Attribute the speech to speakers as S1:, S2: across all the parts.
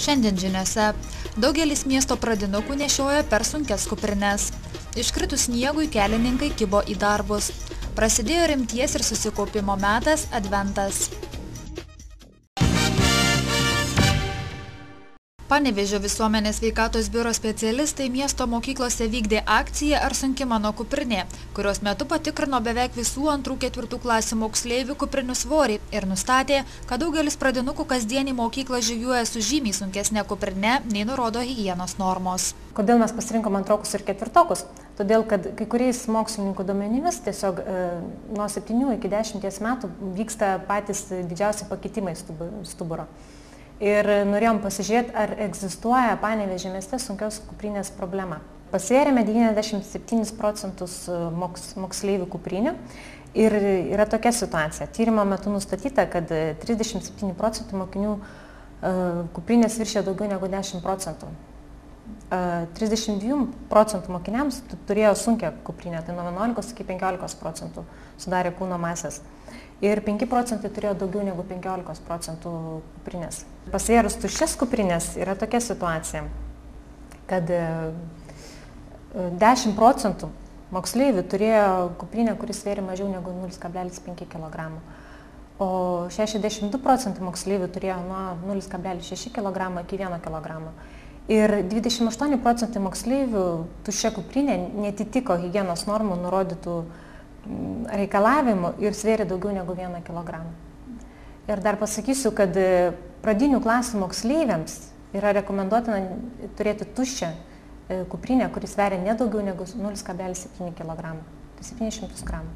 S1: Šiandien žiniose daugelis miesto pradinukų nešioja per sunkias kuprines. Iškritus sniegui kelininkai kibo į darbus. Prasidėjo rimties ir susikaupimo metas – adventas. Panevėžio visuomenės sveikatos biuro specialistai miesto mokyklose vykdė akciją Ar sunki mano kuprinė, kurios metu patikrino beveik visų 2–4 klasių moksleivių kuprinių svorį ir nustatė, kad daugelis pradinukų kasdien į mokyklą žygiuoja su žymiai sunkesne kuprine, nei nurodo higienos normos.
S2: Kodėl mes pasirinkom 2 ir 4? Todėl, kad kai kuriais mokslininkų duomenimis tiesiog nuo 7 iki 10 metų vyksta patys didžiausi pakitimai stuburo. Ir norėjom pasižiūrėti, ar egzistuoja Panevėžio mieste sunkios kuprinės problema. Pasvėrėme 97% moksleivių kuprinių ir yra tokia situacija. Tyrimo metu nustatyta, kad 37% mokinių kuprinės viršė daugiau negu 10%. 32% mokiniams turėjo sunkią kuprinę, tai nuo 11 iki 15% sudarė kūno masės. Ir 5% turėjo daugiau negu 15% kuprinės. Pasvėrus tuščias kuprinės yra tokia situacija, kad 10% moksleivių turėjo kuprinę, kuris svėrė mažiau negu 0,5 kg. O 62% moksleivių turėjo nuo 0,6 kg iki 1 kg. Ir 28% moksleivių tuščia kuprinė netitiko higienos normų nurodytų reikalavimų ir svėrė daugiau negu 1 kg. Ir dar pasakysiu, kad pradinių klasių moksleiviams yra rekomenduotina turėti tuščią kuprinę, kuris sveria nedaugiau negu 0,7 kg, tai 700 gramų.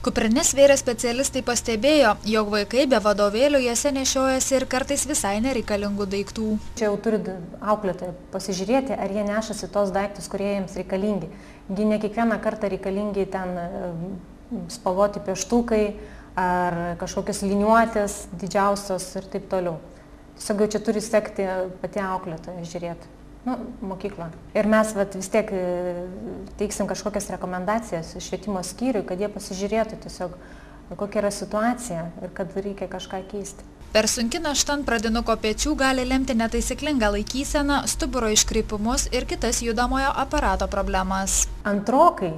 S1: Kuprines svėrę specialistai pastebėjo, jog vaikai be vadovėlių jose nešiojasi ir kartais visai nereikalingų daiktų.
S2: Čia jau turi auklėtojai pasižiūrėti, ar jie nešasi tos daiktus, kurie jiems reikalingi. Ne kiekvieną kartą reikalingi ten spalvoti pieštukai ar kažkokios liniuotės didžiausios ir taip toliau. Tiesiog jau čia turi sekti pati auklėtoja žiūrėti. Mokyklą. Ir mes vis tiek teiksim kažkokias rekomendacijas švietimo skyriui, kad jie pasižiūrėtų tiesiog, kokia yra situacija ir kad reikia kažką keisti.
S1: Per sunki našta ant pradinuko pečių gali lemti netaisyklingą laikyseną, stuburo iškrypimus ir kitas judamojo aparato problemas.
S2: Antrokai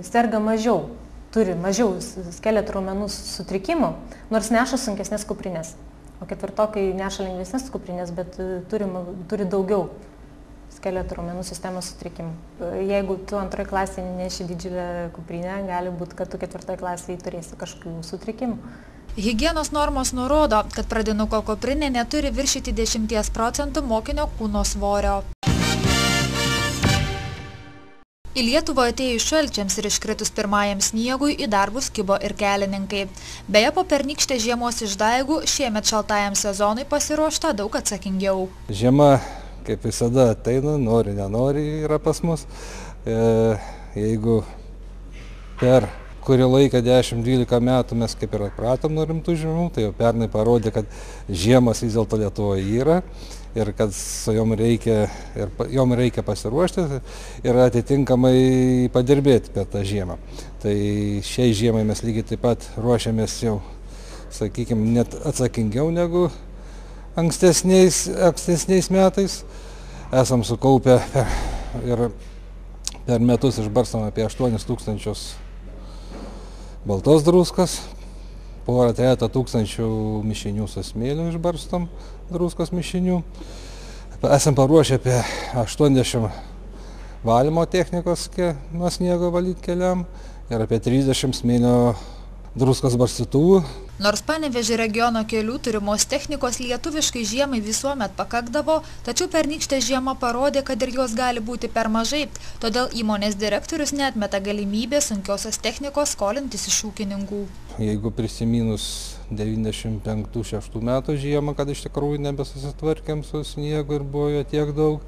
S2: serga mažiau, turi mažiau skeleto raumenų sutrikimų, nors neša sunkesnės kuprinės. O ketvirtokai neša lengvesnės kuprinės, bet turi daugiau skeleto raumenų sistemos sutrikimų. Jeigu tu 2 klasėje neši didžiulę kuprinę, gali būti, kad tu 4 klasėje turėsi kažkokių sutrikimų.
S1: Higienos normos nurodo, kad pradinuko kuprinė neturi viršyti 10% mokinio kūno svorio. Į Lietuvą atėjus šalčiams ir iškritus pirmajam sniegui į darbus kibo ir kelininkai. Beje, po pernykštės žiemos išdaigų šiemet šaltajam sezonui pasiruošta daug atsakingiau.
S3: Žiema, kaip visada, ateina, nori, nenori yra pas mus. Jeigu per kurį laiką 10–12 metų mes kaip ir atpratom nuo rimtų žiemų, tai jau pernai parodė, kad žiemas vis dėlto Lietuvoje yra. Ir kad su jom reikia pasiruošti ir atitinkamai padirbėti per tą žiemą. Tai šiai žiemai mes lygiai taip pat ruošiamės jau, sakykime, net atsakingiau negu ankstesniais metais. Esam sukaupę ir per metus išbarstom apie 8000 baltos druskos, porą 3000 mišinių su smėliu išbarstom, druskos mišinių. Esam paruošę apie 80 valymo technikos nuo sniego valyti keliam ir apie 30 smėlio druskos barstytuvų.
S1: Nors Panevėžio regiono kelių turimos technikos lietuviškai žiemai visuomet pakakdavo, tačiau pernykštė žiema parodė, kad ir jos gali būti per mažai, todėl įmonės direktorius neatmeta galimybę sunkiosios technikos skolintis iš ūkininkų.
S3: Jeigu prisiminus 95–6 metų žiemą, kad iš tikrųjų nebesusitvarkėm su sniegu ir buvo jo tiek daug,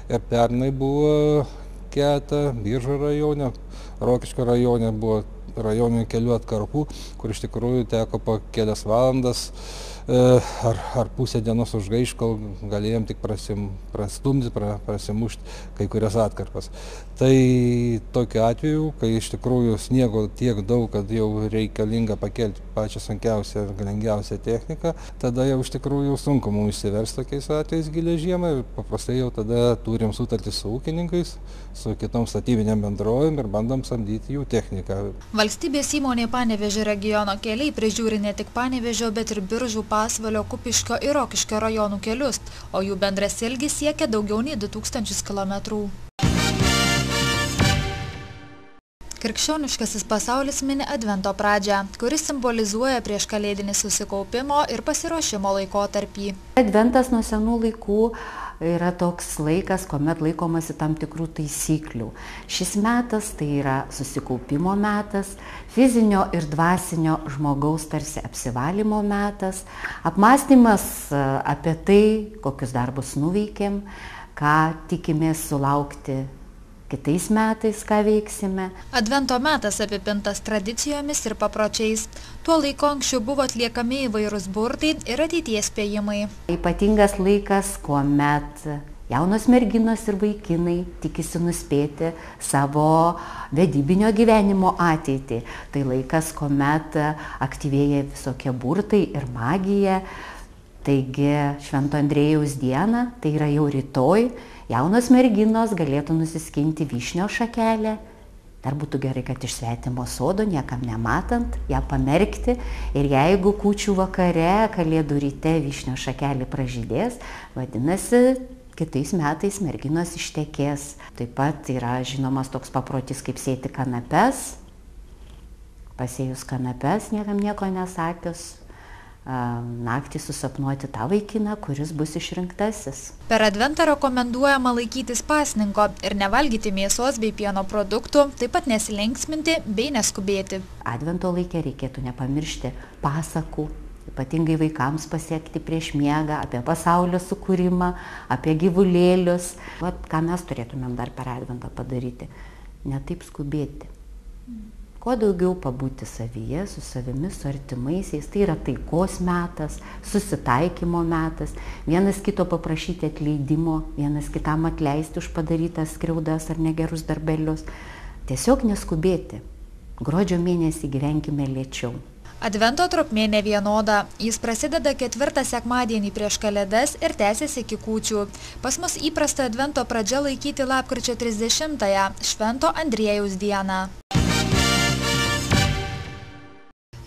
S3: ir pernai buvo keletą Biržų rajone, Rokiškio rajone buvo rajoninių kelių atkarpų, kur iš tikrųjų teko po kelias valandas ar pusę dienos užgaiš, kol galėjom tik prastumti, prasimušti kai kurias atkarpas. Tai tokiu atveju, kai iš tikrųjų sniego tiek daug, kad jau reikalinga pakelti pačią sunkiausią ir galingiausią techniką, tada jau iš tikrųjų sunku mums išsiversti tokiais atvejais gilią žiemą ir paprastai jau tada turim sutartį su ūkininkais, su kitom statybinėm bendrovėm ir bandom samdyti jų techniką.
S1: Valstybės įmonė Panevėžio regiono keliai prižiūri ne tik Panevėžio, bet ir Biržų, Pasvalio, Kupiškio ir Rokiškio rajonų kelius, o jų bendras ilgis siekia daugiau nei 2000 km. Krikščioniškasis pasaulis mini Advento pradžią, kuris simbolizuoja prieškalėdinį susikaupimo ir pasiruošimo laikotarpį.
S4: Adventas nuo senų laikų yra toks laikas, kuomet laikomasi tam tikrų taisyklių. Šis metas tai yra susikaupimo metas, fizinio ir dvasinio žmogaus tarsi apsivalymo metas, apmąstymas apie tai, kokius darbus nuveikėm, ką tikimės sulaukti kitais metais, ką veiksime.
S1: Advento metas apipintas tradicijomis ir papročiais. Tuo laiku anksčiau buvo atliekami įvairūs burtai ir ateities spėjimai.
S4: Ypatingas laikas, kuomet jaunos merginos ir vaikinai tikisi nuspėti savo vedybinio gyvenimo ateitį. Tai laikas, kuomet aktyvėja visokie burtai ir magija. Taigi Švento Andriejaus dieną, tai yra jau rytoj, jaunos merginos galėtų nusiskinti vyšnio šakelę. Dar būtų gerai, kad iš svetimo sodo, niekam nematant, ją pamerkti. Ir jeigu kūčių vakare, kalėdų ryte vyšnio šakelį pražydės, vadinasi, kitais metais merginos ištekės. Taip pat yra žinomas toks paprotys, kaip sėti kanapes. Pasėjus kanapes, niekam nieko nesakius, naktį susapnuoti tą vaikiną, kuris bus išrinktasis.
S1: Per Adventą rekomenduojama laikytis pasninko ir nevalgyti mėsos bei pieno produktų, taip pat nesilinksminti bei neskubėti.
S4: Advento laike reikėtų nepamiršti pasakų, ypatingai vaikams pasiekti prieš miegą, apie pasaulio sukūrimą, apie gyvulėlius. Ką mes turėtumėm dar per Adventą padaryti? Ne taip skubėti. Kuo daugiau pabūti savyje, su savimi, su artimaisiais, tai yra taikos metas, susitaikymo metas, vienas kito paprašyti atleidimo, vienas kitam atleisti už padarytas skriaudas ar negerus darbelius. Tiesiog neskubėti. Gruodžio mėnesį gyvenkime lėčiau.
S1: Advento trukmė nevienoda. Jis prasideda 4. sekmadienį prieš Kalėdas ir tęsiasi iki kūčių. Pas mus įprasta Advento pradžia laikyti lapkričio 30-ąją, Švento Andriejaus dieną.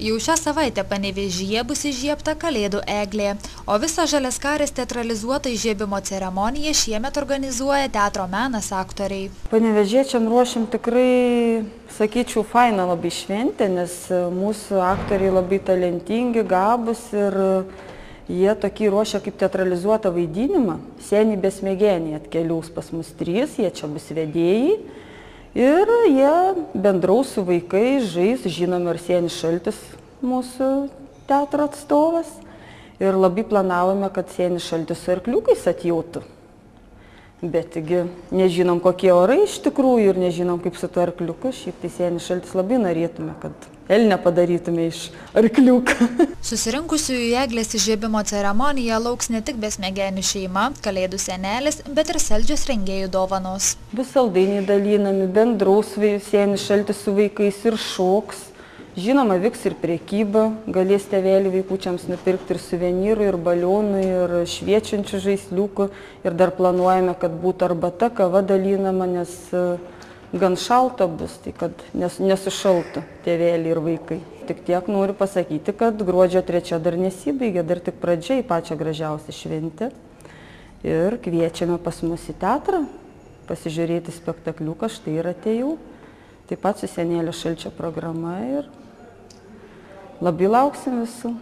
S1: Jau šią savaitę Panevėžyje bus įžiebta Kalėdų eglė, o visą Žaliaskarės teatralizuotą įžiebimo ceremoniją šiemet organizuoja Teatro Menas aktoriai.
S5: Panevėžiečiam ruošiam tikrai, sakyčiau, fainą labai šventę, nes mūsų aktoriai labai talentingi, gabūs ir jie tokį ruošia kaip teatralizuotą vaidinimą. Seniai besmegeniai atkeliaus pas mus 3, jie čia bus vedėjai. Ir jie bendraus su vaikais, žais, žinom, Arsenis Šaltis, mūsų teatro atstovas. Ir labai planavome, kad Arsenis Šaltis su arkliukais atjautų. Bet nežinom, kokie orai iš tikrųjų ir nežinom, kaip su tuo arkliuku. Šiaip tai Arsenis Šaltis labai norėtume, kad elnę padarytume iš arkliuką.
S1: Susirinkusių į eglės įžiebimo ceremoniją lauks ne tik besmegenių šeima, Kalėdų senelis, bet ir saldžios rengėjų dovanos.
S5: Bus saldainiai dalinami, bendraus Arsenis Šaltis su vaikais ir šoks. Žinoma, vyks ir prekyba, galės tėveliai vaikučiams nupirkti ir suvenyrų, ir balionų, ir šviečiančių žaisliukų. Ir dar planuojame, kad būtų arbata, kava dalinama, nes gan šalta bus, tai kad nesušaltų tėveliai ir vaikai. Tik tiek noriu pasakyti, kad gruodžio 3 dar nesibaigė, dar tik pradžia į pačią gražiausią šventę. Ir kviečiame pas mus į teatrą pasižiūrėti spektakliuką, štai ir atėjau. Taip pat su Senelio Šalčio programa ir labai lauksim visų.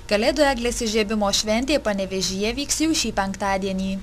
S1: Kalėdų eglės įžiebimo šventė Panevėžyje vyks jau šį penktadienį.